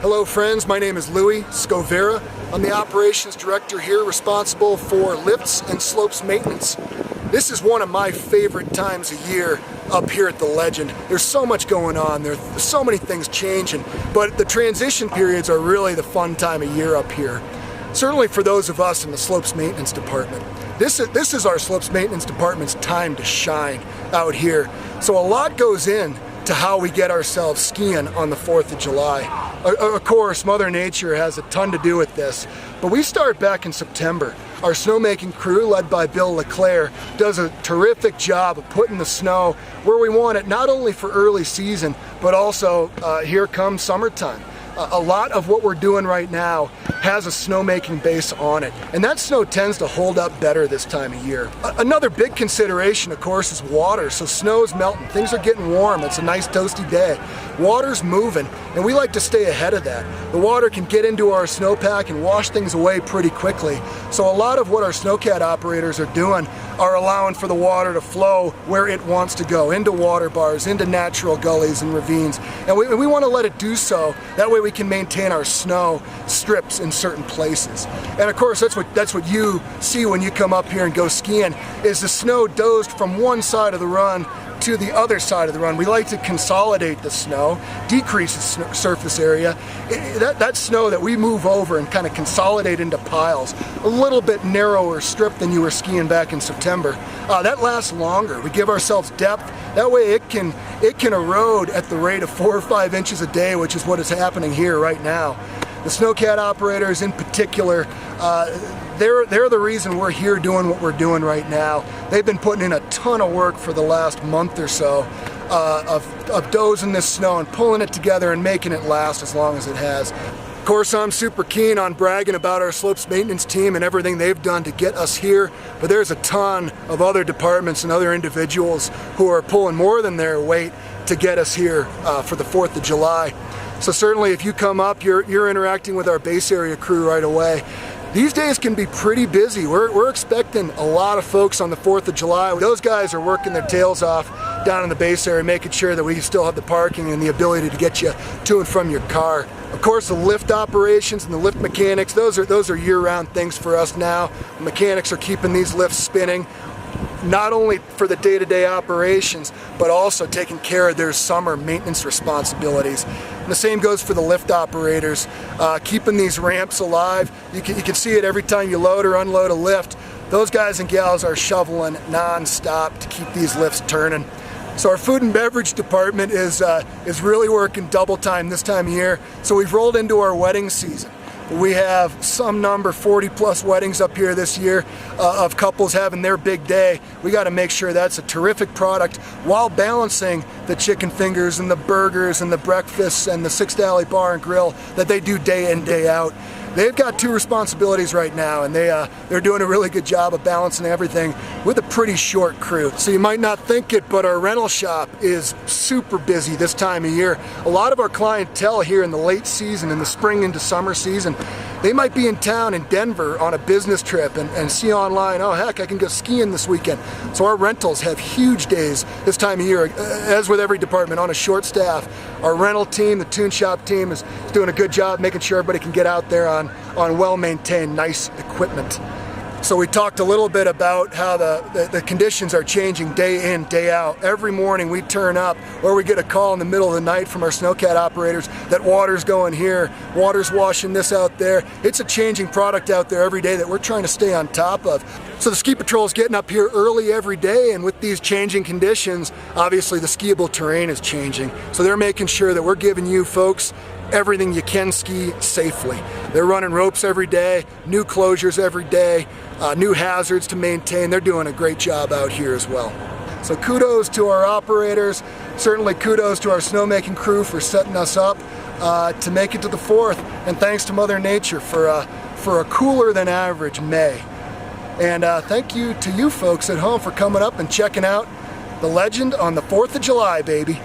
Hello friends, my name is Louis Skowyra. I'm the operations director here responsible for lifts and slopes maintenance. This is one of my favorite times of year up here at the Legend. There's so much going on, there's so many things changing, but the transition periods are really the fun time of year up here. Certainly for those of us in the slopes maintenance department. This is our slopes maintenance department's time to shine out here. So a lot goes in to how we get ourselves skiing on the 4th of July. Of course, Mother Nature has a ton to do with this, but we start back in September. Our snowmaking crew, led by Bill LeClaire, does a terrific job of putting the snow where we want it, not only for early season, but also here comes summertime. A lot of what we're doing right now has a snowmaking base on it, and that snow tends to hold up better this time of year. Another big consideration, of course, is water. So snow's melting, things are getting warm, it's a nice toasty day. Water's moving, and we like to stay ahead of that. The water can get into our snowpack and wash things away pretty quickly. So a lot of what our snowcat operators are doing are allowing for the water to flow where it wants to go, into water bars, into natural gullies and ravines. And we want to let it do so. That way we can maintain our snow strips in certain places. And of course, that's what you see when you come up here and go skiing, is the snow dozed from one side of the run to the other side of the run. We like to consolidate the snow, decrease its surface area. That snow that we move over and kind of consolidate into piles, a little bit narrower strip than you were skiing back in September, that lasts longer. We give ourselves depth. That way it can erode at the rate of 4 or 5 inches a day, which is what is happening here right now. The snowcat operators in particular, they're the reason we're here doing what we're doing right now. They've been putting in a ton of work for the last month or so of dozing this snow and pulling it together and making it last as long as it has. Of course, I'm super keen on bragging about our slopes maintenance team and everything they've done to get us here, but there's a ton of other departments and other individuals who are pulling more than their weight to get us here for the 4th of July. So certainly if you come up, you're interacting with our base area crew right away. These days can be pretty busy. We're expecting a lot of folks on the 4th of July. Those guys are working their tails off down in the base area, making sure that we still have the parking and the ability to get you to and from your car. Of course, the lift operations and the lift mechanics, those are year-round things for us now. The mechanics are keeping these lifts spinning, not only for the day-to-day operations, but also taking care of their summer maintenance responsibilities. And the same goes for the lift operators, keeping these ramps alive. You can see it every time you load or unload a lift. Those guys and gals are shoveling non-stop to keep these lifts turning. So our food and beverage department is really working double time this time of year. So we've rolled into our wedding season. We have some number, 40 plus weddings up here this year of couples having their big day. We got to make sure that's a terrific product while balancing the chicken fingers and the burgers and the breakfasts and the Sixth Alley Bar and Grill that they do day in, day out. They've got 2 responsibilities right now, and they're doing a really good job of balancing everything with a pretty short crew. So you might not think it, but our rental shop is super busy this time of year. A lot of our clientele here in the late season, in the spring into summer season, they might be in town in Denver on a business trip and see online, oh heck, I can go skiing this weekend. So our rentals have huge days this time of year. As with every department, on a short staff, our rental team, the tune shop team, is doing a good job making sure everybody can get out there on well-maintained, nice equipment. So we talked a little bit about how the conditions are changing day in, day out. Every morning we turn up, or we get a call in the middle of the night from our snowcat operators that water's going here, water's washing this out there. It's a changing product out there every day that we're trying to stay on top of. So the ski patrol is getting up here early every day, and with these changing conditions, obviously the skiable terrain is changing. So they're making sure that we're giving you folks everything you can ski safely. They're running ropes every day, new closures every day, new hazards to maintain. They're doing a great job out here as well. So kudos to our operators, certainly kudos to our snowmaking crew for setting us up to make it to the 4th, and thanks to Mother Nature for a cooler than average May. And thank you to you folks at home for coming up and checking out the Legend on the 4th of July, baby.